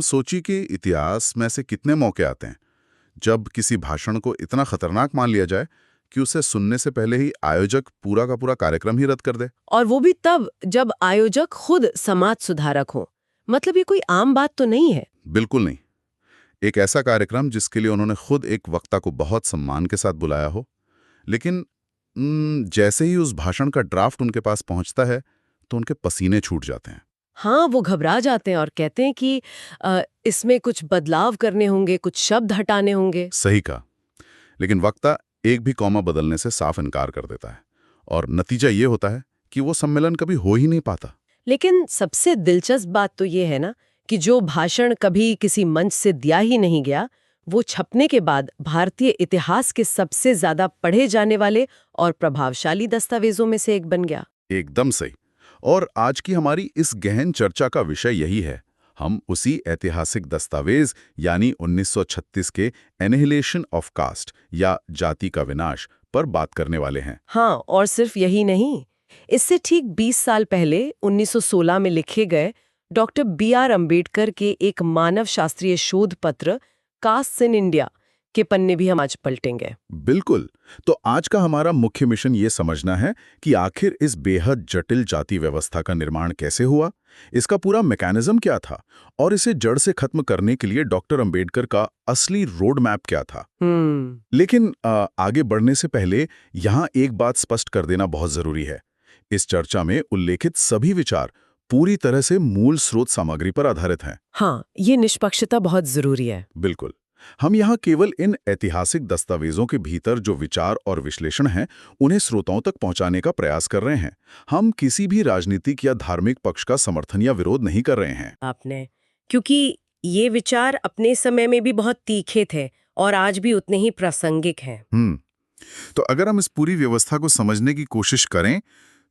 सोची कि इतिहास में ऐसे कितने मौके आते हैं जब किसी भाषण को इतना खतरनाक मान लिया जाए कि उसे सुनने से पहले ही आयोजक पूरा का पूरा कार्यक्रम ही रद्द कर दे। और वो भी तब जब आयोजक खुद समाज सुधारक हो। मतलब ये कोई आम बात तो नहीं है। बिल्कुल नहीं। एक ऐसा कार्यक्रम जिसके लिए उन्होंने खुद एक वक्ता को बहुत सम्मान के साथ बुलाया हो, लेकिन जैसे ही उस भाषण का ड्राफ्ट उनके पास पहुंचता है तो उनके पसीने छूट जाते हैं। हाँ, वो घबरा जाते हैं और कहते हैं कि इसमें कुछ बदलाव करने होंगे, कुछ शब्द हटाने होंगे। सही कहा। लेकिन वक्ता एक भी कॉमा बदलने से साफ इनकार कर देता है और नतीजा ये होता है कि वो सम्मेलन कभी हो ही नहीं पाता। लेकिन सबसे दिलचस्प बात तो ये है ना कि जो भाषण कभी किसी मंच से दिया ही नहीं गया, वो छपने के बाद भारतीय इतिहास के सबसे ज्यादा पढ़े जाने वाले और प्रभावशाली दस्तावेजों में से एक बन गया। एकदम सही। और आज की हमारी इस गहन चर्चा का विषय यही है। हम उसी ऐतिहासिक दस्तावेज यानी 1936 के एनिहिलेशन ऑफ कास्ट या जाति का विनाश पर बात करने वाले हैं। हाँ, और सिर्फ यही नहीं, इससे ठीक 20 साल पहले 1916 में लिखे गए डॉक्टर बी.आर. अम्बेडकर के एक मानव शास्त्रीय शोध पत्र कास्ट इन इंडिया के पन्ने भी हम आज पलटेंगे। बिल्कुल। तो आज का हमारा मुख्य मिशन ये समझना है कि आखिर इस बेहद जटिल जाति व्यवस्था का निर्माण कैसे हुआ, इसका पूरा मैकेनिज्म क्या था और इसे जड़ से खत्म करने के लिए डॉक्टर अंबेडकर का असली रोड मैप क्या था। लेकिन आगे बढ़ने से पहले यहाँ एक बात स्पष्ट कर देना बहुत जरूरी है। इस चर्चा में उल्लेखित सभी विचार पूरी तरह से मूल स्रोत सामग्री पर आधारित हैं। हाँ, ये निष्पक्षता बहुत जरूरी है। बिल्कुल। हम यहाँ केवल इन ऐतिहासिक दस्तावेजों के भीतर जो विचार और विश्लेषण हैं, उन्हें श्रोताओं तक पहुँचाने का प्रयास कर रहे हैं। हम किसी भी राजनीतिक या धार्मिक पक्ष का समर्थन या विरोध नहीं कर रहे हैं। आपने, क्योंकि ये विचार अपने समय में भी बहुत तीखे थे और आज भी उतने ही प्रासंगिक हैं। तो अगर हम इस पूरी व्यवस्था को समझने की कोशिश करें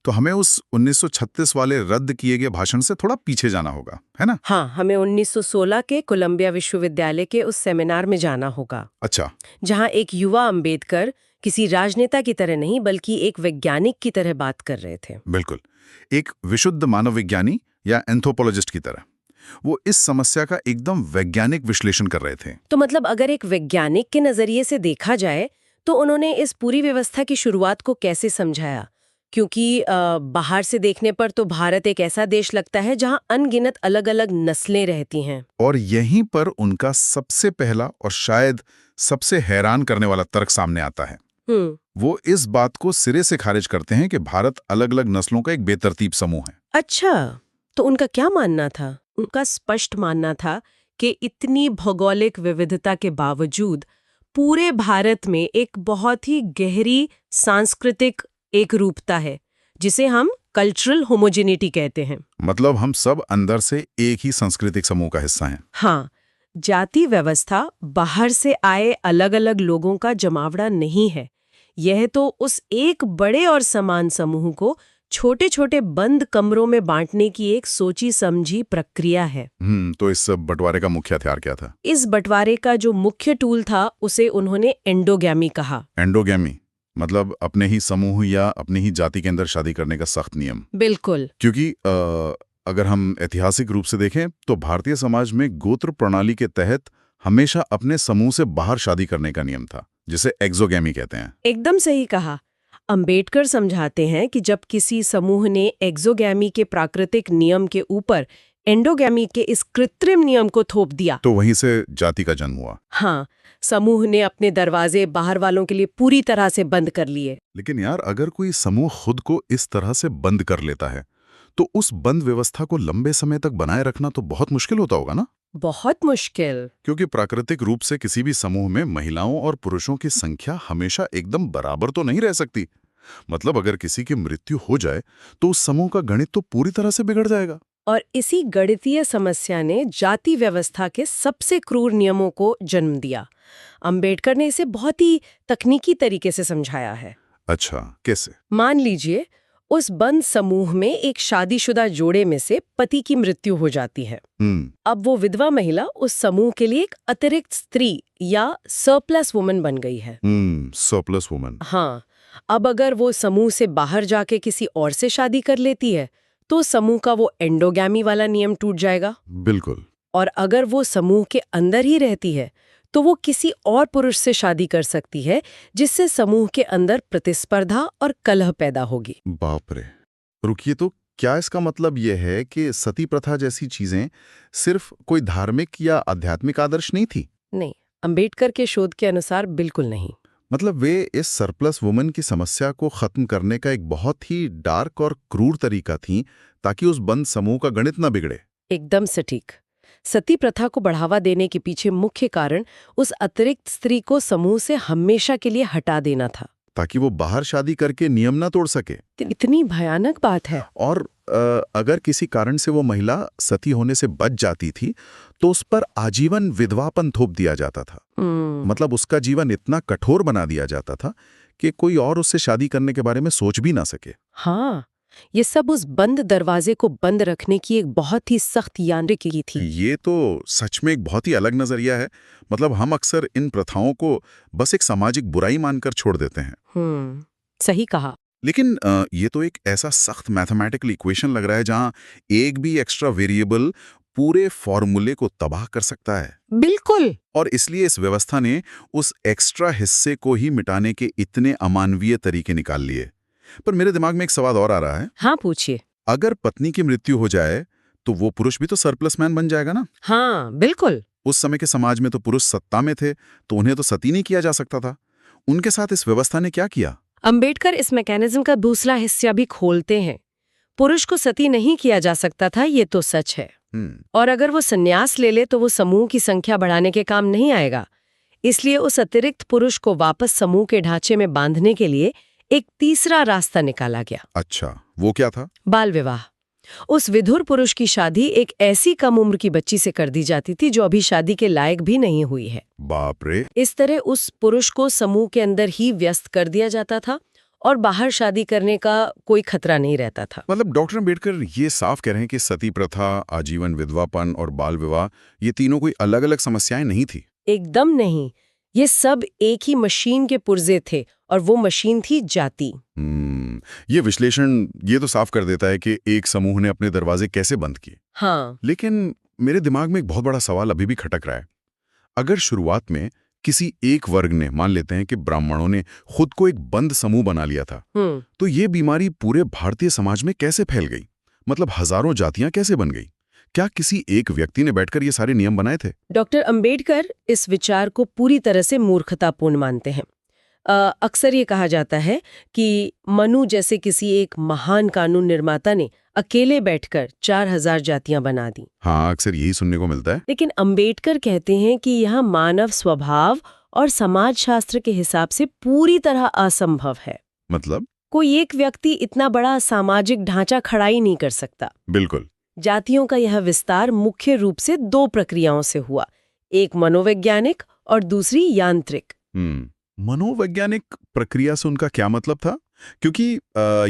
तो हमें उस 1936 वाले रद्द किए गए भाषण से थोड़ा पीछे जाना होगा, है ना? हाँ, हमें 1916 के कोलंबिया विश्वविद्यालय के उस सेमिनार में जाना होगा। अच्छा। जहाँ एक युवा अंबेडकर किसी राजनेता की तरह नहीं बल्कि एक वैज्ञानिक की तरह बात कर रहे थे। बिल्कुल, एक विशुद्ध मानव विज्ञानी या एंथ्रोपोलॉजिस्ट की तरह। वो इस समस्या का एकदम वैज्ञानिक विश्लेषण कर रहे थे। तो मतलब अगर एक वैज्ञानिक के नजरिए से देखा जाए तो उन्होंने इस पूरी व्यवस्था की शुरुआत को कैसे समझाया? क्योंकि बाहर से देखने पर तो भारत एक ऐसा देश लगता है जहां अनगिनत अलग-अलग नस्लें रहती हैं। और यहीं पर उनका सबसे पहला और शायद सबसे हैरान करने वाला तर्क सामने आता है। वो इस बात को सिरे से खारिज करते हैं कि भारत अलग-अलग नस्लों का एक बेतरतीब समूह है। अच्छा, तो उनका क्या मानना था? उनका स्पष्ट मानना था कि इतनी भौगोलिक विविधता के बावजूद पूरे भारत में एक बहुत ही गहरी सांस्कृतिक एक रूपता है जिसे हम कल्चरल होमोजेनिटी कहते हैं। मतलब हम सब अंदर से एक ही सांस्कृतिक समूह का हिस्सा हैं। हाँ, जाति व्यवस्था बाहर से आए अलग-अलग लोगों का जमावड़ा नहीं है। यह तो उस एक बड़े और समान समूह को छोटे-छोटे बंद कमरों में बांटने की एक सोची समझी प्रक्रिया है। तो इस बंटवारे का मुख्य हथियार क्या था? इस बंटवारे का जो मुख्य टूल था उसे उन्होंने एंडोगैमी कहा। एंडोगैमी मतलब अपने ही समूह या अपनी ही जाति के अंदर शादी करने का सख्त नियम। बिल्कुल। क्योंकि अगर हम ऐतिहासिक रूप से देखें तो भारतीय समाज में गोत्र प्रणाली के तहत हमेशा अपने समूह से बाहर शादी करने का नियम था, जिसे एक्सोगैमी कहते हैं। एकदम सही कहा। अंबेडकर समझाते हैं कि जब किसी समूह ने एक्सोगैमी के प्राकृतिक नियम के ऊपर एंडोगैमी के इस कृत्रिम नियम को थोप दिया तो वहीं से जाति का जन्म हुआ। हाँ, समूह ने अपने दरवाजे बाहर वालों के लिए पूरी तरह से बंद कर लिए। लेकिन यार, अगर कोई समूह खुद को इस तरह से बंद कर लेता है तो उस बंद व्यवस्था को लंबे समय तक बनाए रखना तो बहुत मुश्किल होता होगा ना? बहुत मुश्किल। क्योंकि प्राकृतिक रूप से किसी भी समूह में महिलाओं और पुरुषों की संख्या हमेशा एकदम बराबर तो नहीं रह सकती। मतलब अगर किसी की मृत्यु हो जाए तो उस समूह का गणित तो पूरी तरह से बिगड़ जाएगा। और इसी गणितीय समस्या ने जाति व्यवस्था के सबसे क्रूर नियमों को जन्म दिया। अंबेडकर ने इसे बहुत ही तकनीकी तरीके से समझाया है। अच्छा, कैसे? मान लीजिए उस बंद समूह में एक शादीशुदा जोड़े में से पति की मृत्यु हो जाती है। अब वो विधवा महिला उस समूह के लिए एक अतिरिक्त स्त्री या सरप्लस वुमन बन गई है। Surplus woman. हाँ, अब अगर वो समूह से बाहर जाके किसी और से शादी कर लेती है तो समूह का वो एंडोगैमी वाला नियम टूट जाएगा। बिल्कुल। और अगर वो समूह के अंदर ही रहती है तो वो किसी और पुरुष से शादी कर सकती है, जिससे समूह के अंदर प्रतिस्पर्धा और कलह पैदा होगी। बाप रे। रुकिए, तो क्या इसका मतलब यह है कि सती प्रथा जैसी चीजें सिर्फ कोई धार्मिक या आध्यात्मिक आदर्श नहीं थी? नहीं, अंबेडकर के शोध के अनुसार बिल्कुल नहीं। मतलब वे इस सरप्लस वुमन की समस्या को खत्म करने का एक बहुत ही डार्क और क्रूर तरीका थी, ताकि उस बंद समूह का गणित न बिगड़े। एकदम सटीक। सती प्रथा को बढ़ावा देने के पीछे मुख्य कारण उस अतिरिक्त स्त्री को समूह से हमेशा के लिए हटा देना था, ताकि वो बाहर शादी करके नियम ना तोड़ सके। इतनी भयानक बात है। और अगर किसी कारण से वो महिला सती होने से बच जाती थी तो उस पर आजीवन विधवापन थोप दिया जाता था। मतलब उसका जीवन इतना कठोर बना दिया जाता था कि कोई और उससे शादी करने के बारे में सोच भी ना सके। हाँ, ये सब उस बंद दरवाजे को बंद रखने की एक बहुत ही सख्त यांत्रिकी थी। ये तो सच में एक बहुत ही अलग नजरिया है। मतलब हम अक्सर इन प्रथाओं को बस एक सामाजिक बुराई मानकर छोड़ देते हैं। सही कहा। लेकिन ये तो एक ऐसा सख्त मैथमेटिकल इक्वेशन लग रहा है जहां एक भी एक्स्ट्रा वेरिएबल पूरे फॉर्मूले को तबाह कर सकता है। बिल्कुल। और इसलिए इस व्यवस्था ने उस एक्स्ट्रा हिस्से को ही मिटाने के इतने अमानवीय तरीके निकाल लिए। पर मेरे दिमाग में एक सवाल और आ रहा है। हाँ, पूछिए। अगर पत्नी की मृत्यु हो जाए तो वो पुरुष भी तो सरप्लस मैन बन जाएगा ना? हाँ, बिल्कुल। उस समय के समाज में तो पुरुष सत्ता में थे, तो उन्हें तो सती नहीं किया जा सकता था। उनके साथ इस व्यवस्था ने क्या किया? अंबेडकर इस मैकेनिज्म का दूसरा हिस्सा भी खोलते हैं। पुरुष को सती नहीं किया जा सकता था, ये तो सच है। और अगर वो संन्यास ले ले तो वो समूह की संख्या बढ़ाने के काम नहीं आएगा। इसलिए उस अतिरिक्त पुरुष को वापस समूह के ढांचे में बांधने के लिए एक तीसरा रास्ता निकाला गया। अच्छा, वो क्या था? बाल विवाह। उस विधुर पुरुष की शादी एक ऐसी कम उम्र की बच्ची से कर दी जाती थी जो अभी शादी के लायक भी नहीं हुई है। बाप रे। इस तरह उस पुरुष को समूह के अंदर ही व्यस्त कर दिया जाता था और बाहर शादी करने का कोई खतरा नहीं रहता था। मतलब डॉक्टर अम्बेडकर ये साफ कह रहे हैं कि सती प्रथा, आजीवन विधवापन और बाल विवाह, ये तीनों कोई अलग अलग समस्याएं नहीं थी। एकदम नहीं, ये सब एक ही मशीन के पुर्जे थे और वो मशीन थी जाति। ये विश्लेषण ये तो साफ कर देता है कि एक समूह ने अपने दरवाजे कैसे बंद किए। हाँ। लेकिन मेरे दिमाग में एक बहुत बड़ा सवाल अभी भी खटक रहा है। अगर शुरुआत में किसी एक वर्ग ने, मान लेते हैं कि ब्राह्मणों ने, खुद को एक बंद समूह बना लिया था, तो ये बीमारी पूरे भारतीय समाज में कैसे फैल गई? मतलब हजारों जातियां कैसे बन गई? क्या किसी एक व्यक्ति ने बैठकर ये सारे नियम बनाए थे? डॉक्टर अंबेडकर इस विचार को पूरी तरह से मूर्खतापूर्ण मानते हैं। अक्सर ये कहा जाता है कि मनु जैसे किसी एक महान कानून निर्माता ने अकेले बैठकर 4000 जातियां बना दी। हाँ, अक्सर यही सुनने को मिलता है। लेकिन अंबेडकर कहते हैं कि यह मानव स्वभाव और समाजशास्त्र के हिसाब से पूरी तरह असंभव है। मतलब कोई एक व्यक्ति इतना बड़ा सामाजिक ढांचा खड़ा ही नहीं कर सकता। बिल्कुल। जातियों का यह विस्तार मुख्य रूप से 2 प्रक्रियाओं से हुआ, एक मनोवैज्ञानिक और दूसरी यांत्रिक। मनोवैज्ञानिक प्रक्रिया से उनका क्या मतलब था? क्योंकि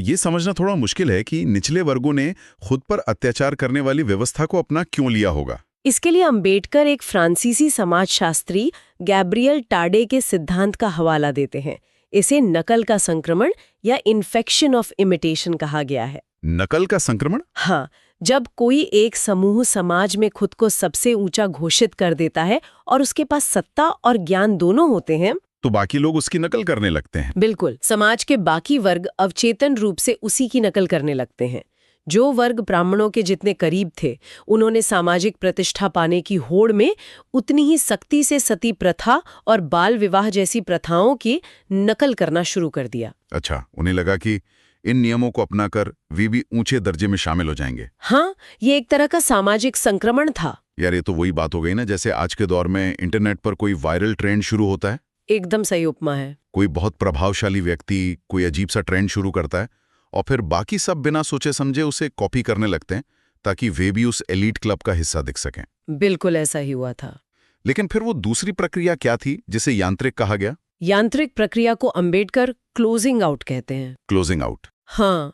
ये समझना थोड़ा मुश्किल है कि निचले वर्गों ने खुद पर अत्याचार करने वाली व्यवस्था को अपना क्यों लिया होगा। इसके लिए अंबेडकर एक फ्रांसीसी समाजशास्त्री गैब्रियल टाडे के सिद्धांत का हवाला देते हैं। इसे नकल का संक्रमण या इन्फेक्शन ऑफ इमिटेशन कहा गया है। नकल का संक्रमण? हाँ, जब कोई एक समूह समाज में खुद को सबसे ऊंचा घोषित कर देता है और उसके पास सत्ता और ज्ञान दोनों होते हैं, तो बाकी लोग उसकी नकल करने लगते हैं। बिल्कुल। समाज के बाकी वर्ग अवचेतन रूप से उसी की नकल करने लगते हैं। जो वर्ग ब्राह्मणों के जितने करीब थे, उन्होंने सामाजिक प्रतिष्ठा पाने की होड़ में उतनी ही सख्ती से सती प्रथा और बाल विवाह जैसी प्रथाओं की नकल करना शुरू कर दिया। अच्छा, उन्हें लगा कि इन नियमों को अपनाकर वे भी ऊंचे दर्जे में शामिल हो जाएंगे। हाँ, ये एक तरह का सामाजिक संक्रमण था। यार, ये तो वही बात हो गई ना, जैसे आज के दौर में इंटरनेट पर कोई वायरल ट्रेंड शुरू होता है। एकदम सही उपमा है। कोई बहुत प्रभावशाली व्यक्ति कोई अजीब सा ट्रेंड शुरू करता है और फिर बाकी सब बिना सोचे समझे उसे कॉपी करने लगते हैं ताकि वे भी उस एलीट क्लब का हिस्सा दिख सकें। बिल्कुल ऐसा ही हुआ था। लेकिन फिर वो दूसरी प्रक्रिया क्या थी जिसे यांत्रिक कहा गया? यांत्रिक प्रक्रिया को अंबेडकर क्लोजिंग आउट कहते हैं। Closing out? हाँ,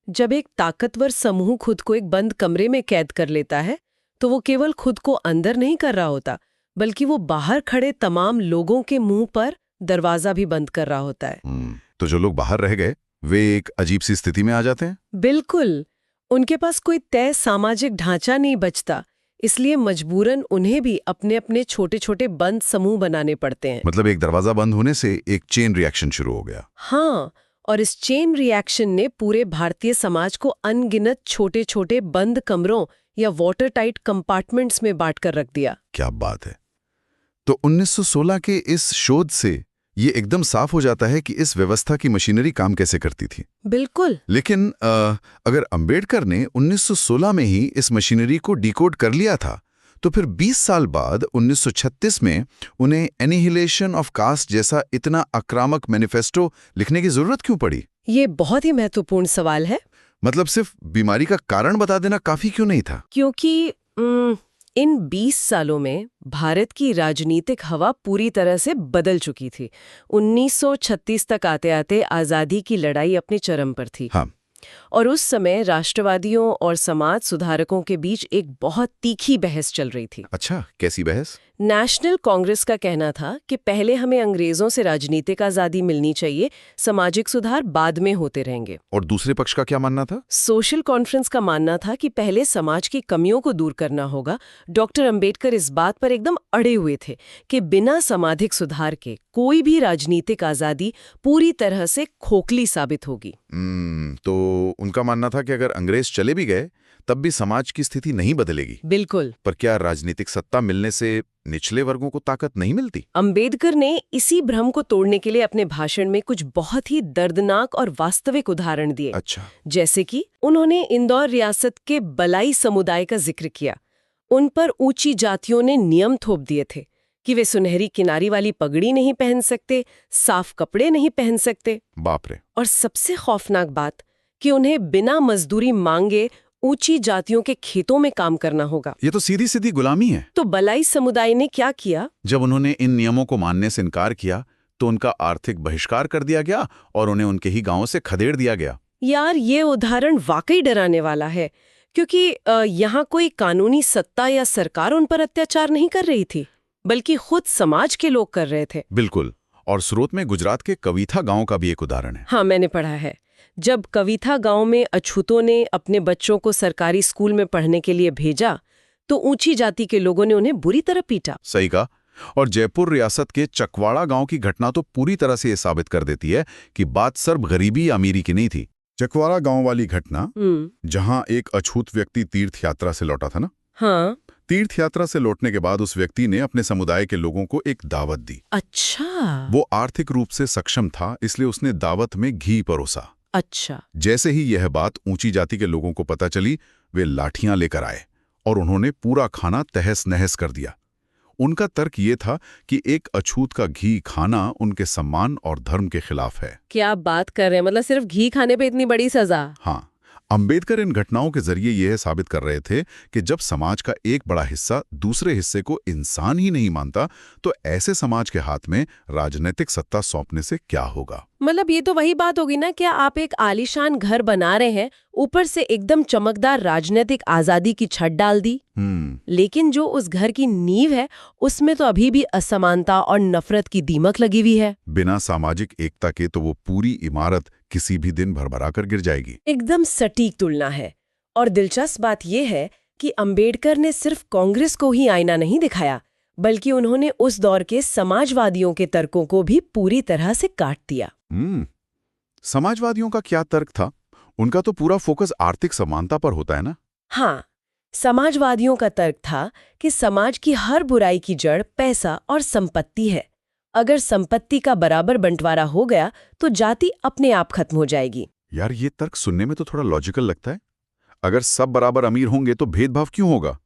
जब एक ताकतवर समूह खुद को एक बंद कमरे में कैद कर लेता है तो वो केवल खुद को अंदर नहीं कर रहा होता, बल्कि वो बाहर खड़े तमाम लोगों के मुंह पर दरवाजा भी बंद कर रहा होता है। तो जो लोग बाहर रह गए वे एक अजीब सी स्थिति में आ जाते हैं। बिल्कुल। उनके पास कोई तय सामाजिक ढांचा नहीं बचता। इसलिए मजबूरन उन्हें भी अपने अपने छोटे छोटे बंद समूह बनाने पड़ते हैं। मतलब एक दरवाजा बंद होने से एक चेन रिएक्शन शुरू हो गया। हाँ, और इस चेन रिएक्शन ने पूरे भारतीय समाज को अनगिनत छोटे छोटे बंद कमरों या वाटर टाइट कंपार्टमेंट्स में बांटकर रख दिया। क्या बात है। तो 1916 के इस शोध से ये एकदम साफ हो जाता है कि इस व्यवस्था की मशीनरी काम कैसे करती थी। बिल्कुल। लेकिन अगर अंबेडकर ने 1916 में ही इस मशीनरी को डिकोड कर लिया था, तो फिर 20 साल बाद 1936 में उन्हें एनिहिलेशन ऑफ कास्ट जैसा इतना आक्रामक मैनिफेस्टो लिखने की जरूरत क्यों पड़ी? ये बहुत ही महत्वपूर्ण सवाल है। मतलब सिर्फ बीमारी का कारण बता देना काफी क्यों नहीं था? क्योंकि इन 20 सालों में भारत की राजनीतिक हवा पूरी तरह से बदल चुकी थी। 1936 तक आते आते आज़ादी की लड़ाई अपने चरम पर थी। हाँ। और उस समय राष्ट्रवादियों और समाज सुधारकों के बीच एक बहुत तीखी बहस चल रही थी। अच्छा, कैसी बहस? नेशनल कांग्रेस का कहना था कि पहले हमें अंग्रेजों से राजनीतिक आज़ादी मिलनी चाहिए, सामाजिक सुधार बाद में होते रहेंगे। और दूसरे पक्ष का क्या मानना था? सोशल कॉन्फ्रेंस का मानना था कि पहले समाज की कमियों को दूर करना होगा। डॉक्टर अंबेडकर इस बात पर एकदम अड़े हुए थे कि बिना सामाजिक सुधार के कोई भी राजनीतिक आज़ादी पूरी तरह से खोखली साबित होगी। तो उनका मानना था कि अगर अंग्रेज चले भी गए तब भी समाज की स्थिति नहीं बदलेगी। बिल्कुल। पर क्या राजनीतिक सत्ता मिलने से निचले वर्गों को ताकत नहीं मिलती? अंबेडकर ने इसी भ्रम को तोड़ने के लिए अपने भाषण में कुछ बहुत ही दर्दनाक और वास्तविक उदाहरण दिए। अच्छा। जैसे कि उन्होंने इंदौर रियासत के बलाई समुदाय का जिक्र किया। उन पर ऊंची जातियों ने नियम थोप दिए थे कि वे सुनहरी किनारी वाली पगड़ी नहीं पहन सकते, साफ कपड़े नहीं पहन सकते। बाप रे। और सबसे खौफनाक बात कि उन्हें बिना मजदूरी मांगे ऊंची जातियों के खेतों में काम करना होगा। ये तो सीधी सीधी गुलामी है। तो बलाई समुदाय ने क्या किया? जब उन्होंने इन नियमों को मानने से इनकार किया तो उनका आर्थिक बहिष्कार कर दिया गया और उन्हें उनके ही गांवों से खदेड़ दिया गया। यार, ये उदाहरण वाकई डराने वाला है, क्योंकि यहाँ कोई कानूनी सत्ता या सरकार उन पर अत्याचार नहीं कर रही थी, बल्कि खुद समाज के लोग कर रहे थे। बिल्कुल। और स्रोत में गुजरात के कविथा गांव का भी एक उदाहरण है। हाँ, मैंने पढ़ा है। जब कविथा गांव में अछूतों ने अपने बच्चों को सरकारी स्कूल में पढ़ने के लिए भेजा तो ऊंची जाति के लोगों ने उन्हें बुरी तरह पीटा। सही कहा। और जयपुर रियासत के चकवाड़ा गांव की घटना तो पूरी तरह से ये साबित कर देती है कि बात सिर्फ गरीबी या अमीरी की नहीं थी। चकवाड़ा गांव वाली घटना, जहां एक अछूत व्यक्ति तीर्थ यात्रा से लौटा था ना। हाँ। तीर्थ यात्रा से लौटने के बाद उस व्यक्ति ने अपने समुदाय के लोगों को एक दावत दी। अच्छा। वो आर्थिक रूप से सक्षम था, इसलिए उसने दावत में घी परोसा। अच्छा। जैसे ही यह बात ऊंची जाति के लोगों को पता चली, वे लाठियां लेकर आए और उन्होंने पूरा खाना तहस नहस कर दिया। उनका तर्क ये था कि एक अछूत का घी खाना उनके सम्मान और धर्म के खिलाफ है। क्या बात कर रहे हैं? मतलब सिर्फ घी खाने पे इतनी बड़ी सजा? हाँ। अंबेडकर इन घटनाओं के जरिए यह साबित कर रहे थे कि जब समाज का एक बड़ा हिस्सा दूसरे हिस्से को इंसान ही नहीं मानता, तो ऐसे समाज के हाथ में राजनीतिक सत्ता सौंपने से क्या होगा। मतलब ये तो वही बात होगी ना, क्या आप एक आलीशान घर बना रहे हैं, ऊपर से एकदम चमकदार राजनीतिक आजादी की छत डाल दी, लेकिन जो उस घर की नींव है उसमें तो अभी भी असमानता और नफरत की दीमक लगी हुई है। बिना सामाजिक एकता के तो वो पूरी इमारत किसी भी दिन भरभरा कर गिर जाएगी। एकदम सटीक तुलना है। और दिलचस्प बात यह है कि अंबेडकर ने सिर्फ कांग्रेस को ही आईना नहीं दिखाया, बल्कि उन्होंने उस दौर के समाजवादियों के तर्कों को भी पूरी तरह से काट दिया। समाजवादियों का क्या तर्क था? उनका तो पूरा फोकस आर्थिक समानता पर होता है ना। हाँ, समाजवादियों का तर्क था कि समाज की हर बुराई की जड़ पैसा और संपत्ति है। अगर संपत्ति का बराबर बंटवारा हो गया तो जाति अपने आप खत्म हो जाएगी। यार, ये तर्क सुनने में तो थोड़ा लॉजिकल लगता है। अगर सब बराबर अमीर होंगे तो भेदभाव क्यों होगा?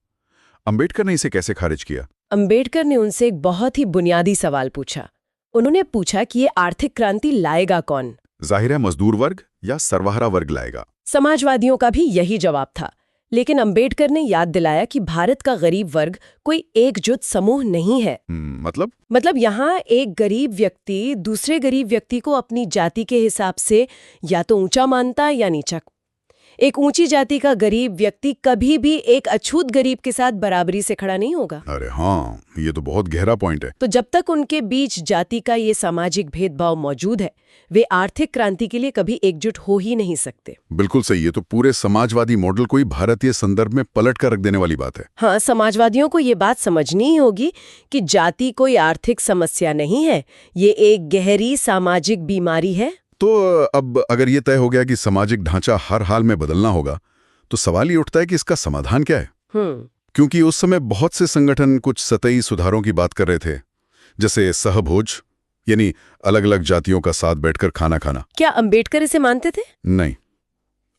अंबेडकर ने इसे कैसे खारिज किया? अंबेडकर ने उनसे एक बहुत ही बुनियादी सवाल पूछा। उन्होंने पूछा कि ये आर्थिक क्रांति लाएगा कौन? जाहिर है मजदूर वर्ग या सर्वहारा वर्ग लाएगा। समाजवादियों का भी यही जवाब था, लेकिन अंबेडकर ने याद दिलाया कि भारत का गरीब वर्ग कोई एकजुट समूह नहीं है। मतलब यहाँ एक गरीब व्यक्ति दूसरे गरीब व्यक्ति को अपनी जाति के हिसाब से या तो ऊंचा मानता या नीचा। एक ऊंची जाति का गरीब व्यक्ति कभी भी एक अछूत गरीब के साथ बराबरी से खड़ा नहीं होगा। अरे हाँ, ये तो बहुत गहरा पॉइंट है। तो जब तक उनके बीच जाति का ये सामाजिक भेदभाव मौजूद है, वे आर्थिक क्रांति के लिए कभी एकजुट हो ही नहीं सकते। बिल्कुल सही है। तो पूरे समाजवादी मॉडल को ही भारतीय संदर्भ में पलट कर रख देने वाली बात है। हाँ, समाजवादियों को ये बात समझनी ही होगी कि जाति कोई आर्थिक समस्या नहीं है, ये एक गहरी सामाजिक बीमारी है। तो अब अगर ये तय हो गया कि सामाजिक ढांचा हर हाल में बदलना होगा, तो सवाल ये उठता है कि इसका समाधान क्या है। क्योंकि उस समय बहुत से संगठन कुछ सतही सुधारों की बात कर रहे थे, जैसे सहभोज, यानी अलग अलग जातियों का साथ बैठकर खाना खाना। क्या अंबेडकर इसे मानते थे? नहीं,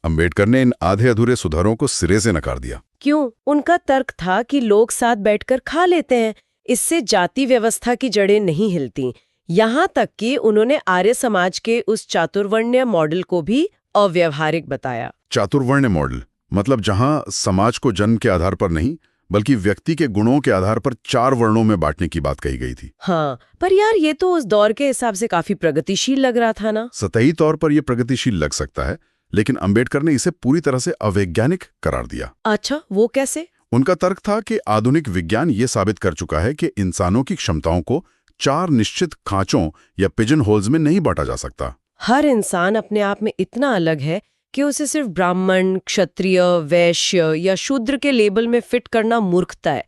अंबेडकर ने इन आधे अधूरे सुधारों को सिरे से नकार दिया। क्यों? उनका तर्क था कि लोग साथ बैठकर खा लेते हैं, इससे जाति व्यवस्था की जड़ें नहीं हिलती। यहाँ तक कि उन्होंने आर्य समाज के उस चातुर्वर्ण्य मॉडल को भी अव्यवहारिक बताया। चातुर्वर्ण्य मॉडल मतलब जहां समाज को जन्म के आधार पर नहीं बल्कि व्यक्ति के गुणों के आधार पर 4 वर्णों में बांटने की बात कही गई थी। हाँ, पर यार ये तो उस दौर के हिसाब से काफी प्रगतिशील लग रहा था ना। सतही तौर पर यह प्रगतिशील लग सकता है, लेकिन अंबेडकर ने इसे पूरी तरह से अवैज्ञानिक करार दिया। अच्छा, वो कैसे? उनका तर्क था कि आधुनिक विज्ञान ये साबित कर चुका है कि इंसानों की क्षमताओं को 4 निश्चित खांचों या पिजन होल्स में नहीं बांटा जा सकता। हर इंसान अपने आप में इतना अलग है कि उसे सिर्फ ब्राह्मण, क्षत्रिय, वैश्य या शूद्र के लेबल में फिट करना मूर्खता है।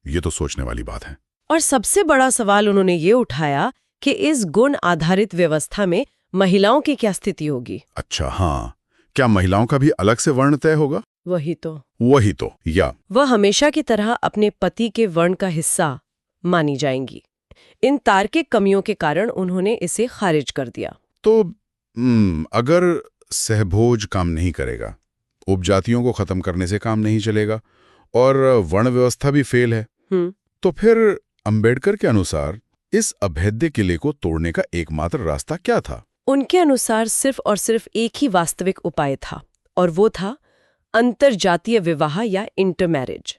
ये तो सोचने वाली बात है। और सबसे बड़ा सवाल उन्होंने ये उठाया कि इस गुण आधारित व्यवस्था में महिलाओं की क्या स्थिति होगी। अच्छा, हाँ, क्या महिलाओं का भी अलग से वर्ण तय होगा? वही तो या वह हमेशा की तरह अपने पति के वर्ण का हिस्सा मानी जाएंगी। इन तार्किक कमियों के कारण उन्होंने इसे खारिज कर दिया। तो अगर सहभोज काम नहीं करेगा, उपजातियों को खत्म करने से काम नहीं चलेगा और वर्ण व्यवस्था भी फेल है, तो फिर अंबेडकर के अनुसार इस अभेद्य किले को तोड़ने का एकमात्र रास्ता क्या था? उनके अनुसार सिर्फ और सिर्फ एक ही वास्तविक उपाय था, और वो था अंतरजातीय विवाह या इंटरमैरिज।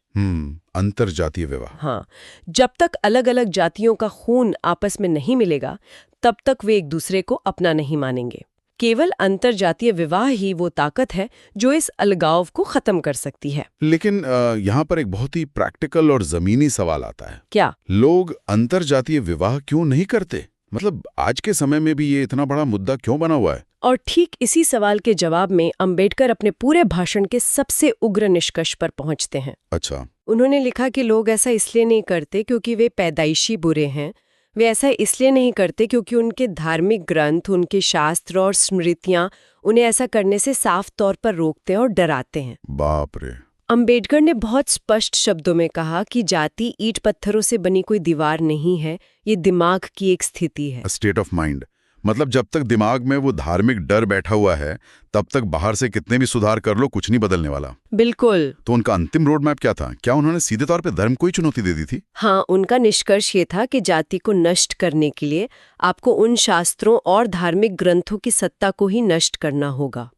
अंतरजातीय विवाह। हाँ, जब तक अलग अलग जातियों का खून आपस में नहीं मिलेगा, तब तक वे एक दूसरे को अपना नहीं मानेंगे। केवल अंतरजातीय विवाह ही वो ताकत है जो इस अलगाव को खत्म कर सकती है। लेकिन यहाँ पर एक बहुत ही प्रैक्टिकल और जमीनी सवाल आता है। क्या? लोग अंतरजातीय विवाह क्यों नहीं करते? मतलब आज के समय में भी ये इतना बड़ा मुद्दा क्यों बना हुआ है? और ठीक इसी सवाल के जवाब में अंबेडकर अपने पूरे भाषण के सबसे उग्र निष्कर्ष पर पहुंचते हैं। अच्छा। उन्होंने लिखा कि लोग ऐसा इसलिए नहीं करते क्योंकि वे पैदाइशी बुरे हैं, वे ऐसा इसलिए नहीं करते क्योंकि उनके धार्मिक ग्रंथ, उनके शास्त्र और स्मृतियां उन्हें ऐसा करने से साफ तौर पर रोकते और डराते हैं। बाप रे। अंबेडकर ने बहुत स्पष्ट शब्दों में कहा कि जाति ईंट पत्थरों से बनी कोई दीवार नहीं है, ये दिमाग की एक स्थिति है। State of mind. मतलब जब तक दिमाग में वो धार्मिक डर बैठा हुआ है, तब तक बाहर से कितने भी सुधार कर लो, कुछ नहीं बदलने वाला। बिल्कुल। तो उनका अंतिम रोड मैप क्या था? क्या उन्होंने सीधे तौर पे धर्म को ही चुनौती दे दी थी? हाँ, उनका निष्कर्ष ये था कि जाति को नष्ट करने के लिए आपको उन शास्त्रों और धार्मिक ग्रंथों की सत्ता को ही नष्ट करना होगा।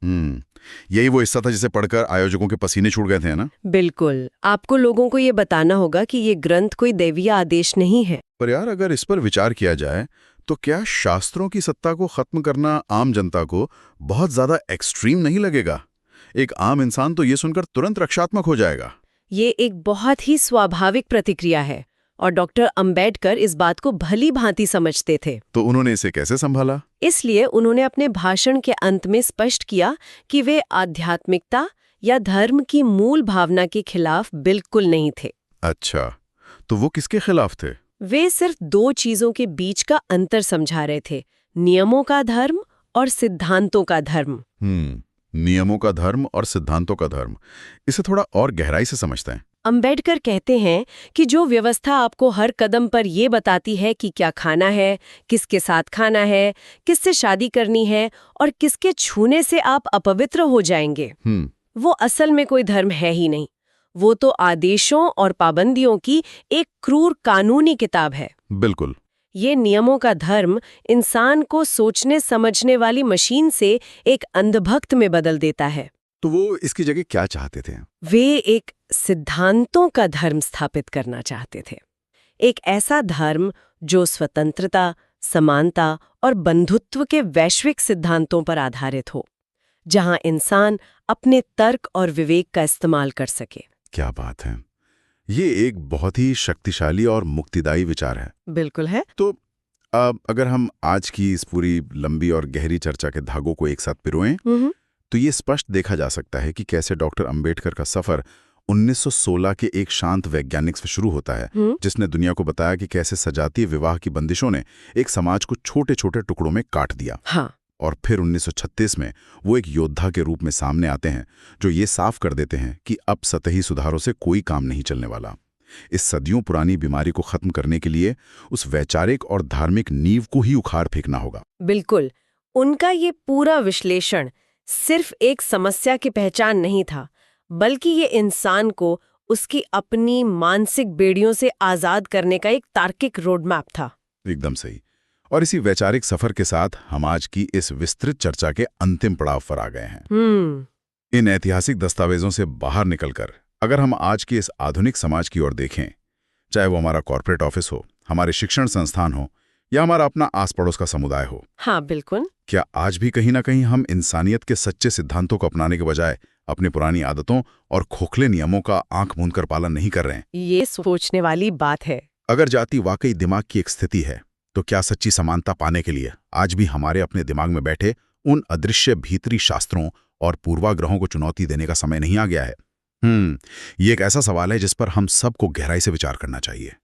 यही वो हिस्सा था जिसे पढ़कर आयोजकों के पसीने छूट गए थे ना? बिल्कुल। आपको लोगों को ये बताना होगा कि ये ग्रंथ कोई दैवीय आदेश नहीं है। पर यार, अगर इस पर विचार किया जाए तो क्या शास्त्रों की सत्ता को खत्म करना आम जनता को बहुत ज्यादा एक्सट्रीम नहीं लगेगा? एक आम इंसान तो ये सुनकर तुरंत रक्षात्मक हो जाएगा। ये एक बहुत ही स्वाभाविक प्रतिक्रिया है और डॉक्टर अंबेडकर इस बात को भली भांति समझते थे। तो उन्होंने इसे कैसे संभाला? इसलिए उन्होंने अपने भाषण के अंत में स्पष्ट किया कि वे आध्यात्मिकता या धर्म की मूल भावना के खिलाफ बिल्कुल नहीं थे। अच्छा, तो वो किसके खिलाफ थे? वे सिर्फ 2 चीजों के बीच का अंतर समझा रहे थे, नियमों का धर्म और सिद्धांतों का धर्म। नियमों का धर्म और सिद्धांतों का धर्म। इसे थोड़ा और गहराई से समझते हैं। अंबेडकर कहते हैं कि जो व्यवस्था आपको हर कदम पर ये बताती है कि क्या खाना है, किसके साथ खाना है, किससे शादी करनी है और किसके छूने से आप अपवित्र हो जाएंगे, वो असल में कोई धर्म है ही नहीं। वो तो आदेशों और पाबंदियों की एक क्रूर कानूनी किताब है। बिल्कुल। ये नियमों का धर्म इंसान को सोचने समझने वाली मशीन से एक अंधभक्त में बदल देता है। तो वो इसकी जगह क्या चाहते थे? वे एक सिद्धांतों का धर्म स्थापित करना चाहते थे। एक ऐसा धर्म जो स्वतंत्रता, समानता और बंधुत्व के वैश्विक सिद्धांतों पर आधारित हो, जहां इंसान अपने तर्क और विवेक का इस्तेमाल कर सके। क्या बात है। ये एक बहुत ही शक्तिशाली और मुक्तिदायी विचार है। बिल्कुल है। तो अगर हम आज की इस पूरी लंबी और गहरी चर्चा के धागों को एक साथ पिरोएं, तो ये स्पष्ट देखा जा सकता है कि कैसे डॉक्टर अंबेडकर का सफर 1916 के एक शांत वैज्ञानिक से शुरू होता है, जिसने दुनिया को बताया कि कैसे सजातीय विवाह की बंदिशों ने एक समाज को छोटे छोटे टुकड़ों में काट दिया। हाँ। और फिर 1936 में वो एक योद्धा के रूप में सामने आते हैं, जो ये साफ कर देते हैं कि अब सतही सुधारों से कोई काम नहीं चलने वाला। इस सदियों पुरानी बीमारी को खत्म करने के लिए उस वैचारिक और धार्मिक नींव को ही उखाड़ फेंकना होगा। बिल्कुल। उनका ये पूरा विश्लेषण सिर्फ एक समस्या की पहचान नहीं था, बल्कि ये इंसान को उसकी अपनी मानसिक बेड़ियों से आजाद करने का एक तार्किक रोडमैप था। एकदम सही। और इसी वैचारिक सफर के साथ हम आज की इस विस्तृत चर्चा के अंतिम पड़ाव पर आ गए हैं। इन ऐतिहासिक दस्तावेजों से बाहर निकलकर अगर हम आज के इस आधुनिक समाज की ओर देखें, चाहे वो हमारा कॉर्पोरेट ऑफिस हो, हमारे शिक्षण संस्थान हो या हमारा अपना आस पड़ोस का समुदाय हो, हाँ बिल्कुल, क्या आज भी कहीं ना कहीं हम इंसानियत के सच्चे सिद्धांतों को अपनाने के बजाय अपनी पुरानी आदतों और खोखले नियमों का आंख मूंद कर पालन नहीं कर रहे हैं? ये सोचने वाली बात है। अगर जाति वाकई दिमाग की एक स्थिति है, तो क्या सच्ची समानता पाने के लिए आज भी हमारे अपने दिमाग में बैठे उन अदृश्य भीतरी शास्त्रों और पूर्वाग्रहों को चुनौती देने का समय नहीं आ गया है? ये एक ऐसा सवाल है जिस पर हम सबको गहराई से विचार करना चाहिए।